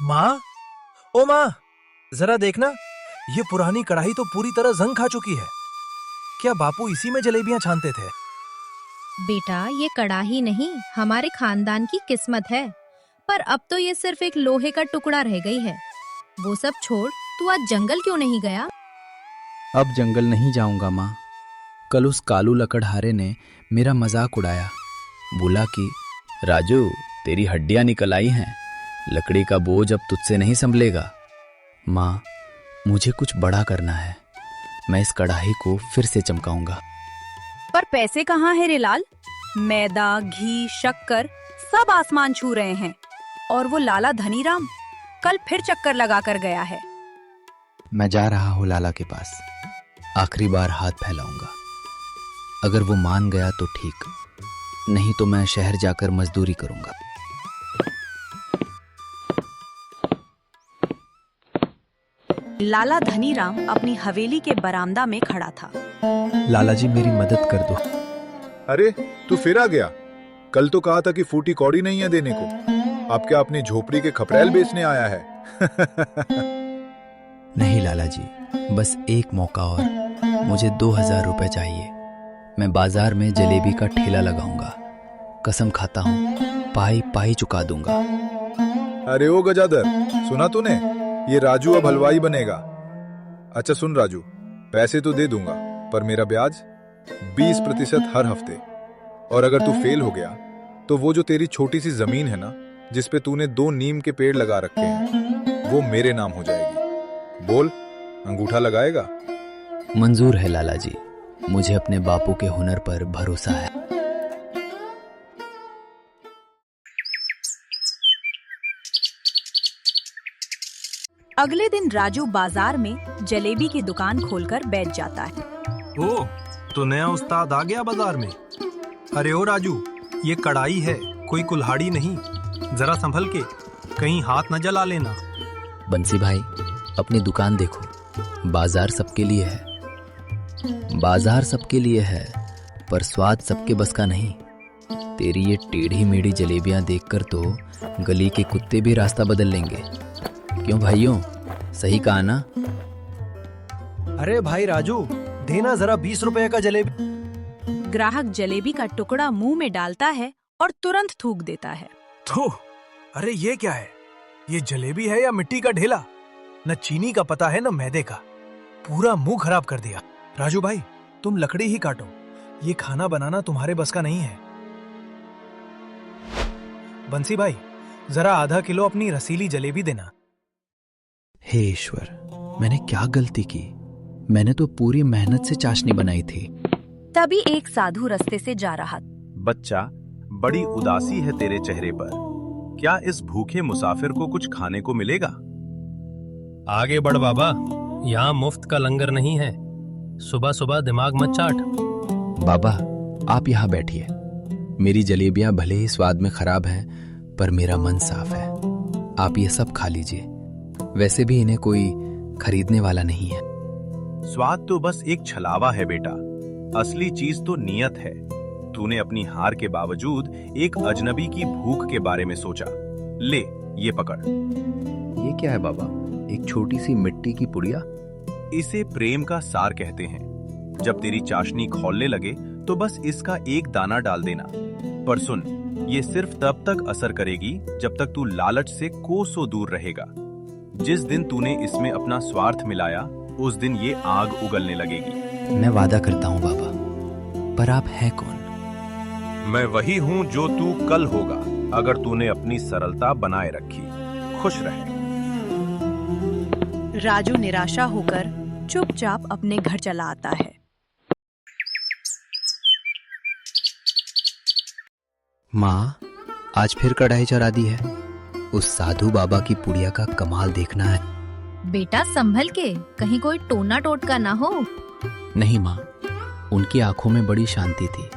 माँ, ओ माँ, जरा देखना, ये पुरानी कढ़ाई तो पूरी तरह जंग खा चुकी है। क्या बापू इसी में जलेबियां छानते थे? बेटा, ये कड़ाही नहीं, हमारे खानदान की किस्मत है। पर अब तो ये सिर्फ एक लोहे का टुकड़ा रह गई है। वो सब छोड़, तू आज जंगल क्यों नहीं गया? अब जंगल नहीं जाऊंगा माँ। कल उस कालू लकड़हारे ने मेरा मजाक उड़ाया। बोला कि राजू, तेरी हड्डियां निकल आई हैं, लकड़ी का बोझ अब तुझसे नहीं संभलेगा। माँ, मुझे कुछ बड़ा करना है। मैं इस कढ़ाई को फिर से चमकाऊंगा। पर पैसे कहाँ है रे लाल? मैदा, घी, शक्कर सब आसमान छू रहे हैं। और वो लाला धनीराम कल फिर चक्कर लगा कर गया है। मैं जा रहा हूँ लाला के पास, आखिरी बार हाथ फैलाऊंगा। अगर वो मान गया तो ठीक, नहीं तो मैं शहर जाकर मजदूरी करूंगा। लाला धनीराम अपनी हवेली के बरामदा में खड़ा था। लाला जी, मेरी मदद कर दो। अरे, तू फिर आ गया? कल तो कहा था कि फूटी कौड़ी नहीं है देने को। अब क्या अपनी झोपड़ी के खपरेल बेचने आया है? नहीं लाला जी, बस एक मौका और। मुझे 2000 रुपए चाहिए। मैं बाजार में जलेबी का ठेला लगाऊंगा। कसम खाता हूँ, पाई पाई चुका दूंगा। अरे ओ गजादर, सुना तूने? ये राजू अब हलवाई बनेगा। अच्छा सुन राजू, पैसे तो दे दूंगा, पर मेरा ब्याज 20% हर हफ्ते। और अगर तू फेल हो गया तो वो जो तेरी छोटी सी जमीन है ना, जिसपे तूने 2 नीम के पेड़ लगा रखे हैं, वो मेरे नाम हो जाएगी। बोल, अंगूठा लगाएगा? मंजूर है लाला जी, मुझे अपने बापू के हुनर पर भरोसा है। अगले दिन राजू बाजार में जलेबी की दुकान खोलकर बैठ जाता है। ओ, तो नया उस्ताद आ गया बाजार में। अरे ओ राजू, ये कढ़ाई है, कोई कुल्हाड़ी नहीं। जरा संभल के, कहीं हाथ न जला लेना। बंसी भाई, अपनी दुकान देखो। बाजार सबके लिए है, बाजार सबके लिए है, पर स्वाद सबके बस का नहीं। तेरी ये टेढ़ी मेढ़ी जलेबियां देखकर तो गली के कुत्ते भी रास्ता बदल लेंगे। क्यों भाइयों, सही कहा ना? अरे भाई राजू, देना जरा 20 रुपए का जलेबी। ग्राहक जलेबी का टुकड़ा मुंह में डालता है और तुरंत थूक देता है। तो अरे ये क्या है? ये जलेबी है या मिट्टी का ढेला? न चीनी का पता है न मैदे का। पूरा मुंह खराब कर दिया। राजू भाई, तुम लकड़ी ही काटो, ये खाना बनाना तुम्हारे बस का नहीं है। बंसी भाई, जरा आधा किलो अपनी रसीली जलेबी देना। हे ईश्वर, मैंने क्या गलती की? मैंने तो पूरी मेहनत से चाशनी बनाई थी। तभी एक साधु रास्ते से जा रहा। बच्चा, बड़ी उदासी है तेरे चेहरे पर। क्या इस भूखे मुसाफिर को कुछ खाने को मिलेगा? आगे बढ़ बाबा, यहाँ मुफ्त का लंगर नहीं है। सुबह सुबह दिमाग मत चाट। बाबा, आप यहाँ बैठिए। मेरी जलेबियां भले ही स्वाद में खराब हैं, पर मेरा मन साफ है। आप ये सब खा लीजिए। वैसे भी इन्हें कोई खरीदने वाला नहीं है। स्वाद तो बस एक छलावा है बेटा, असली चीज तो नियत है। तूने अपनी हार के बावजूद एक अजनबी की भूख के बारे में सोचा। ले, ये पकड़। ये क्या है बाबा? एक छोटी सी मिट्टी की पुड़िया? इसे प्रेम का सार कहते हैं। जब तेरी चाशनी खौलने लगे तो बस इसका एक दाना डाल देना। पर सुन, ये सिर्फ तब तक असर करेगी जब तक तू लालच से कोसों दूर रहेगा। जिस दिन तूने इसमें अपना स्वार्थ मिलाया, उस दिन ये आग उगलने लगेगी। मैं वादा करता हूँ बाबा, पर आप हैं कौन? मैं वही हूँ जो तू कल होगा, अगर तूने अपनी सरलता बनाए रखी। खुश रहे। राजू निराशा होकर चुपचाप अपने घर चला आता है। माँ, आज फिर कढ़ाई चढ़ा दी है। उस साधु बाबा की पुड़िया का कमाल देखना है। बेटा संभल के, कहीं कोई टोना टोटका ना हो। नहीं माँ, उनकी आंखों में बड़ी शांति थी।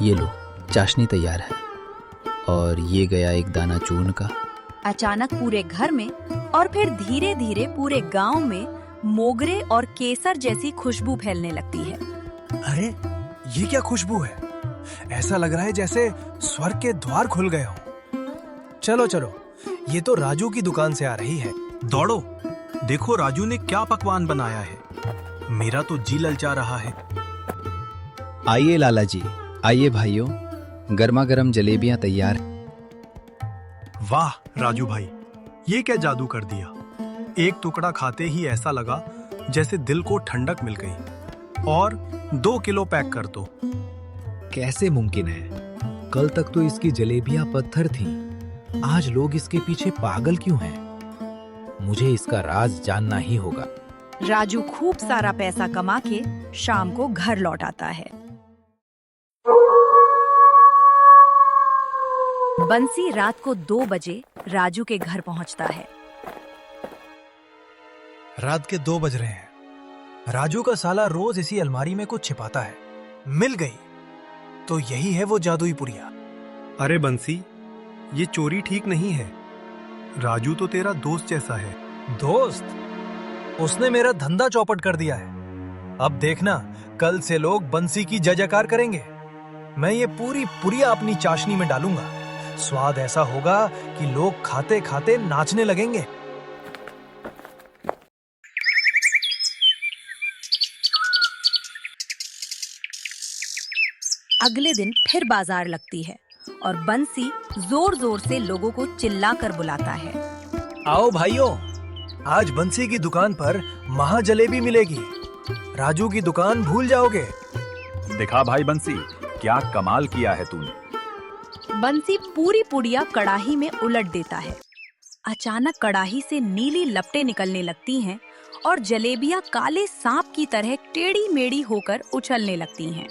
ये लो, चाशनी तैयार है। और ये गया एक दाना चूर्ण का। अचानक पूरे घर में और फिर धीरे धीरे पूरे गांव में मोगरे और केसर जैसी खुशबू फैलने लगती है। अरे ये क्या खुशबू है? ऐसा लग रहा है जैसे स्वर्ग के द्वार खुल गए हो। चलो चलो, ये तो राजू की दुकान से आ रही है। दौड़ो, देखो राजू ने क्या पकवान बनाया है। मेरा तो जी ललचा रहा है। आइए लाला जी, आइए भाइयों, गर्मा गर्म जलेबियां तैयार हैं। वाह राजू भाई, ये क्या जादू कर दिया। एक टुकड़ा खाते ही ऐसा लगा जैसे दिल को ठंडक मिल गई। और 2 किलो पैक कर दो। कैसे मुमकिन है? कल तक तो इसकी जलेबियां पत्थर थीं। आज लोग इसके पीछे पागल क्यों हैं? मुझे इसका राज जानना ही होगा। राजू खूब सारा पैसा कमा के शाम को घर लौट आता है। बंसी रात को 2 बजे राजू के घर पहुंचता है। रात के 2 बज रहे हैं। राजू का साला रोज इसी अलमारी में कुछ छिपाता है। मिल गई। तो यही है वो जादुई पुड़िया। अरे बंसी, ये चोरी ठीक नहीं है। राजू तो तेरा दोस्त जैसा है। दोस्त? उसने मेरा धंधा चौपट कर दिया है। अब देखना, कल से लोग बंसी की जय जयकार करेंगे। मैं ये पूरी पुड़िया अपनी चाशनी में डालूंगा। स्वाद ऐसा होगा कि लोग खाते खाते नाचने लगेंगे। अगले दिन फिर बाजार लगती है और बंसी जोर जोर से लोगों को चिल्लाकर बुलाता है। आओ भाइयों, आज बंसी की दुकान पर महा जलेबी मिलेगी। राजू की दुकान भूल जाओगे। दिखा भाई बंसी, क्या कमाल किया है तूने। बंसी पूरी पुड़िया कड़ाही में उलट देता है। अचानक कड़ाही से नीली लपटें निकलने लगती हैं और जलेबियां काले सांप की तरह टेढ़ी मेढ़ी होकर उछलने लगती हैं।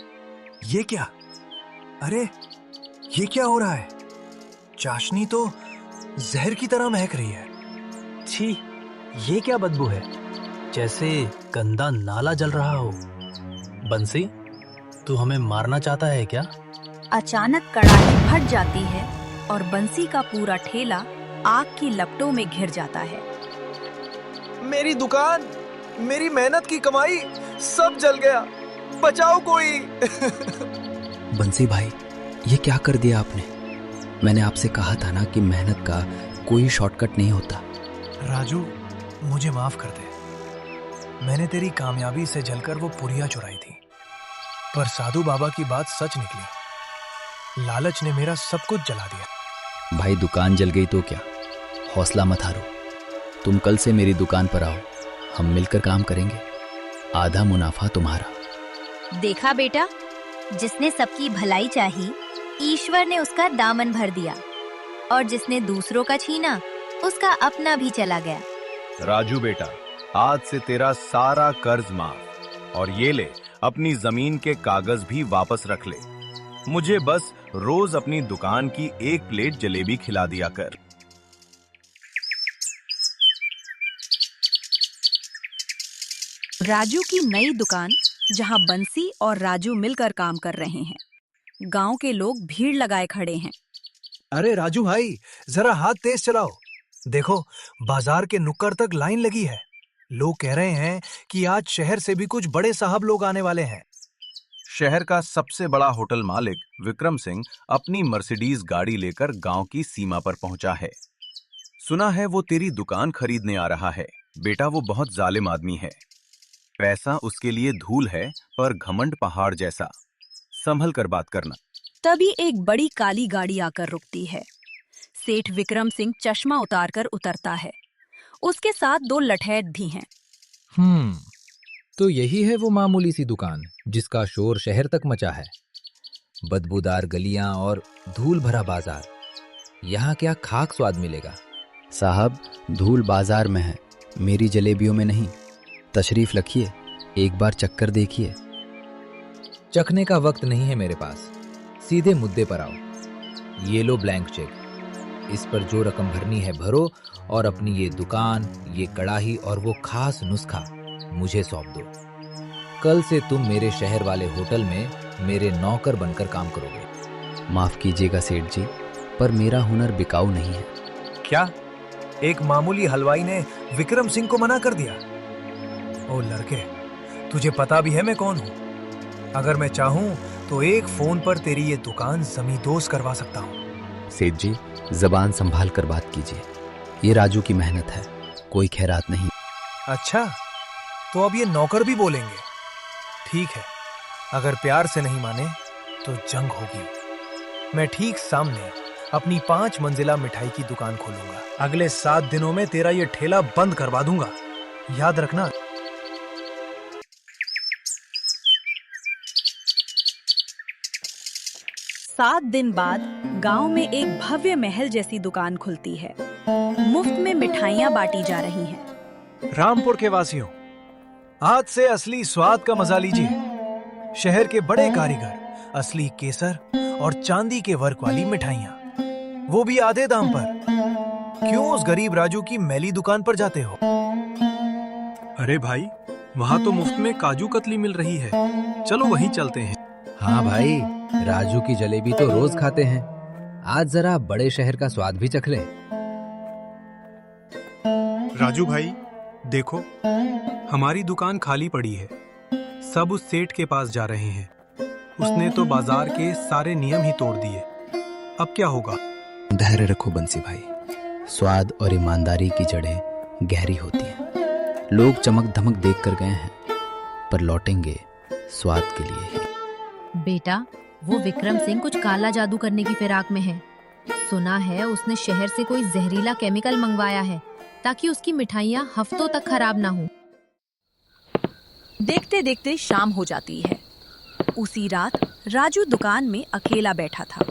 ये क्या? अरे ये क्या हो रहा है? चाशनी तो जहर की तरह महक रही है। छी, ये क्या बदबू है? जैसे गंदा नाला जल रहा हो। बंसी, तू हमें मारना चाहता है क्या? अचानक कड़ाही फट जाती है और बंसी का पूरा ठेला आग की लपटों में घिर जाता है। मेरी दुकान, मेरी मेहनत की कमाई सब जल गया। बचाओ कोई। बंसी भाई, ये क्या कर दिया आपने? मैंने आपसे कहा था ना कि मेहनत का कोई शॉर्टकट नहीं होता। राजू, मुझे माफ कर दे। मैंने तेरी कामयाबी से जलकर वो पुड़िया चुराई थी। पर साधु बाबा की बात सच निकली। लालच ने मेरा सब कुछ जला दिया। भाई, दुकान जल गई तो क्या, हौसला मत हारो। तुम कल से मेरी दुकान पर आओ, हम मिलकर काम करेंगे। आधा मुनाफा तुम्हारा। देखा बेटा, जिसने सबकी भलाई चाही, ईश्वर ने उसका दामन भर दिया, और जिसने दूसरों का छीना, उसका अपना भी चला गया। राजू बेटा, आज से तेरा सारा कर्ज माफ। और ये ले, अपनी जमीन के कागज भी वापस रख ले। मुझे बस रोज अपनी दुकान की 1 प्लेट जलेबी खिला दिया कर। राजू की नई दुकान, जहां बंसी और राजू मिलकर काम कर रहे हैं। गांव के लोग भीड़ लगाए खड़े हैं। अरे राजू भाई, जरा हाथ तेज चलाओ। देखो, बाजार के नुक्कड़ तक लाइन लगी है। लोग कह रहे हैं कि आज शहर से भी कुछ बड़े साहब लोग आने वाले हैं। शहर का सबसे बड़ा होटल मालिक विक्रम सिंह अपनी मर्सिडीज गाड़ी लेकर गांव की सीमा पर पहुंचा है। सुना है वो तेरी दुकान खरीदने आ रहा है। बेटा, वो बहुत जालिम आदमी है। पैसा उसके लिए धूल है, पर घमंड पहाड़ जैसा। संभल कर बात करना। तभी एक बड़ी काली गाड़ी आकर रुकती है। सेठ विक्रम सिंह चश्मा उतारकर उतरता है। उसके साथ 2 लठैत भी हैं। तो यही है वो मामूली सी दुकान जिसका शोर शहर तक मचा है। बदबूदार गलियां और धूल भरा बाजार। यहाँ क्या खाक स्वाद मिलेगा? साहब, धूल बाजार में है, मेरी जलेबियों में नहीं। तशरीफ रखिए, एक बार चक्कर देखिए। चखने का वक्त नहीं है मेरे पास, सीधे मुद्दे पर आओ। ये लो ब्लैंक चेक। इस पर जो रकम भरनी है भरो और अपनी ये दुकान, ये कड़ाही और वो खास नुस्खा मुझे सौंप दो। कल से तुम मेरे शहर वाले होटल में मेरे नौकर बनकर काम करोगे। माफ कीजिएगा सेठ जी, पर मेरा हुनर बिकाऊ नहीं है। क्या? एक मामूली हलवाई ने विक्रम सिंह को मना कर दिया? ओ लड़के, तुझे पता भी है मैं कौन हूँ। अगर मैं चाहूँ तो एक फोन पर तेरी ये दुकान जमींदोज करवा सकता हूँ। सेठ जी, जबान संभाल कर बात कीजिए। ये राजू की मेहनत है, कोई खैरात नहीं। अच्छा, तो अब ये नौकर भी बोलेंगे। ठीक है, अगर प्यार से नहीं माने तो जंग होगी। मैं ठीक सामने अपनी 5 मंजिला मिठाई की दुकान खोलूंगा। अगले 7 दिनों में तेरा ये ठेला बंद करवा दूंगा, याद रखना। सात दिन बाद गांव में एक भव्य महल जैसी दुकान खुलती है। मुफ्त में मिठाइयां बांटी जा रही हैं। रामपुर के वासियों, आज से असली स्वाद का मजा लीजिए। शहर के बड़े कारीगर असली केसर और चांदी के वर्क वाली मिठाइयां, वो भी आधे दाम पर। क्यों उस गरीब राजू की मैली दुकान पर जाते हो? अरे भाई, वहाँ तो मुफ्त में काजू कतली मिल रही है, चलो वहीं चलते हैं। हाँ भाई, राजू की जलेबी तो रोज खाते हैं, आज जरा बड़े शहर का स्वाद भी चख लें। राजू भाई देखो, हमारी दुकान खाली पड़ी है, सब उस सेठ के पास जा रहे हैं। उसने तो बाजार के सारे नियम ही तोड़ दिए, अब क्या होगा? धैर्य रखो बंसी भाई, स्वाद और ईमानदारी की जड़ें गहरी होती हैं। लोग चमक धमक देख कर गए हैं, पर लौटेंगे स्वाद के लिए ही। बेटा, वो विक्रम सिंह कुछ काला जादू करने की फिराक में है। सुना है उसने शहर से कोई जहरीला केमिकल मंगवाया है ताकि उसकी मिठाइयां हफ्तों तक खराब ना हो। देखते देखते शाम हो जाती है। उसी रात राजू दुकान में अकेला बैठा था।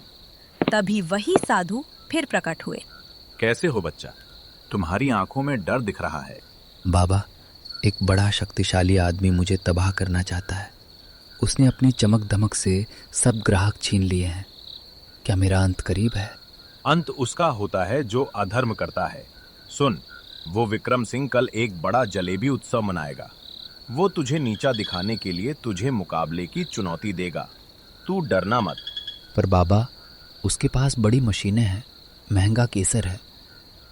तभी वही साधु फिर प्रकट हुए। कैसे हो बच्चा? तुम्हारी आंखों में डर दिख रहा है। बाबा, एक बड़ा शक्तिशाली आदमी मुझे तबाह करना चाहता है। उसने अपनी चमक धमक से सब ग्राहक छीन लिए हैं। क्या मेरा अंत करीब है? अंत उसका होता है जो अधर्म करता है। सुन, वो विक्रम सिंह कल एक बड़ा जलेबी उत्सव मनाएगा। वो तुझे नीचा दिखाने के लिए तुझे मुकाबले की चुनौती देगा। तू डरना मत। पर बाबा, उसके पास बड़ी मशीनें हैं, महंगा केसर है,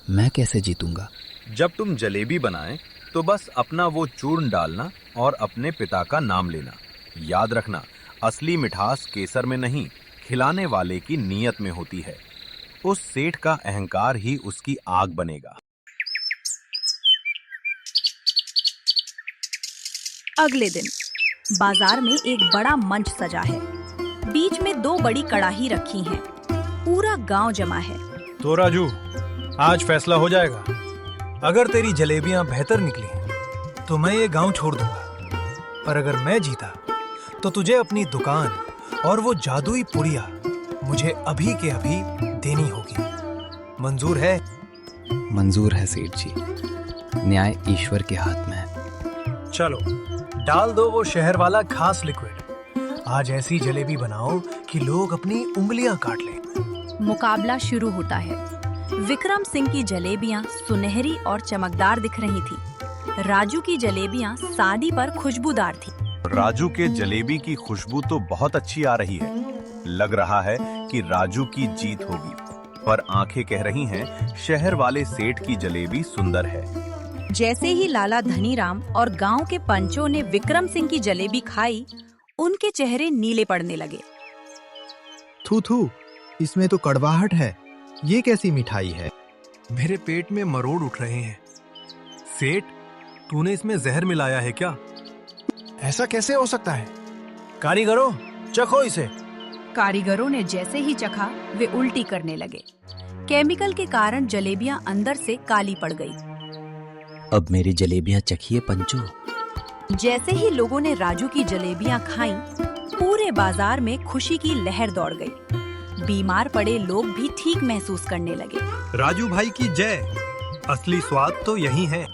मैं कैसे जीतूंगा? जब तुम जलेबी बनाएं तो बस अपना वो चूर्ण डालना और अपने पिता का नाम लेना। याद रखना, असली मिठास केसर में नहीं, खिलाने वाले की नीयत में होती है। उस सेठ का अहंकार ही उसकी आग बनेगा। अगले दिन बाजार में एक बड़ा मंच सजा है। बीच में 2 बड़ी कड़ाही रखी हैं। पूरा गांव जमा है। तो राजू, आज फैसला हो जाएगा। अगर तेरी जलेबियां बेहतर निकली तो मैं ये गांव छोड़ दूंगा, पर अगर मैं जीता तो तुझे अपनी दुकान और वो जादुई पुड़िया मुझे अभी के अभी देनी होगी। मंजूर है? मंजूर है सेठ जी, न्याय ईश्वर के हाथ में है। चलो, डाल दो वो शहर वाला खास लिक्विड। आज ऐसी जलेबी बनाओ कि लोग अपनी उंगलियां काट लें। मुकाबला शुरू होता है। विक्रम सिंह की जलेबियां सुनहरी और चमकदार दिख रही थी। राजू की जलेबियां सादी पर खुशबूदार थी। राजू के जलेबी की खुशबू तो बहुत अच्छी आ रही है। लग रहा है कि राजू की जीत होगी, पर आंखें कह रही हैं शहर वाले सेठ की जलेबी सुंदर है। जैसे ही लाला धनीराम और गांव के पंचों ने विक्रम सिंह की जलेबी खाई, उनके चेहरे नीले पड़ने लगे। थू थू, इसमें तो कड़वाहट है। ये कैसी मिठाई है? मेरे पेट में मरोड़ उठ रहे हैं। सेठ, तूने इसमें जहर मिलाया है क्या? ऐसा कैसे हो सकता है? कारीगरों, चखो इसे। कारीगरों ने जैसे ही चखा, वे उल्टी करने लगे। केमिकल के कारण जलेबियां अंदर से काली पड़ गई। अब मेरी जलेबियां चखिए पंचो। जैसे ही लोगों ने राजू की जलेबियां खाईं, पूरे बाजार में खुशी की लहर दौड़ गई। बीमार पड़े लोग भी ठीक महसूस करने लगे। राजू भाई की जय। असली स्वाद तो यही है।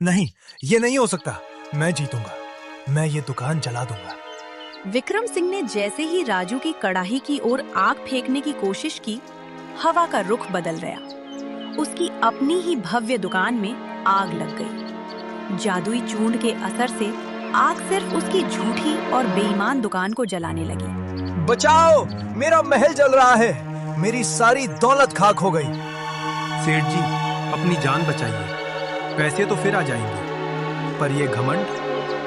नहीं, ये नहीं हो सकता। मैं जीतूंगा। मैं ये दुकान जला दूंगा। विक्रम सिंह ने जैसे ही राजू की कड़ाही की ओर आग फेंकने की कोशिश की, हवा का रुख बदल गया। उसकी अपनी ही भव्य दुकान में आग लग गई। जादुई चूर्ण के असर से आग सिर्फ उसकी झूठी और बेईमान दुकान को जलाने लगी। बचाओ, मेरा महल जल रहा है। मेरी सारी दौलत खाक हो गई। सेठ जी, अपनी जान बचाइए। पैसे तो फिर आ जाएंगे, पर ये घमंड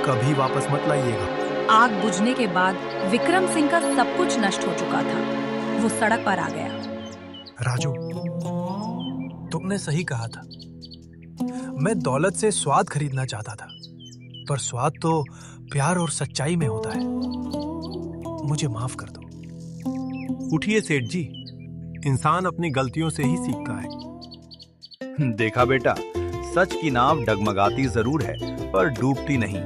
कभी वापस मत लाइएगा। आग बुझने के बाद विक्रम सिंह का सब कुछ नष्ट हो चुका था। वो सड़क पर आ गया। राजू, तुमने सही कहा था। मैं दौलत से स्वाद खरीदना चाहता था, पर स्वाद तो प्यार और सच्चाई में होता है। मुझे माफ कर दो। उठिए सेठ जी, इंसान अपनी गलतियों से ही सीखता है। देखा बेटा, सच की नाव डगमगाती जरूर है पर डूबती नहीं।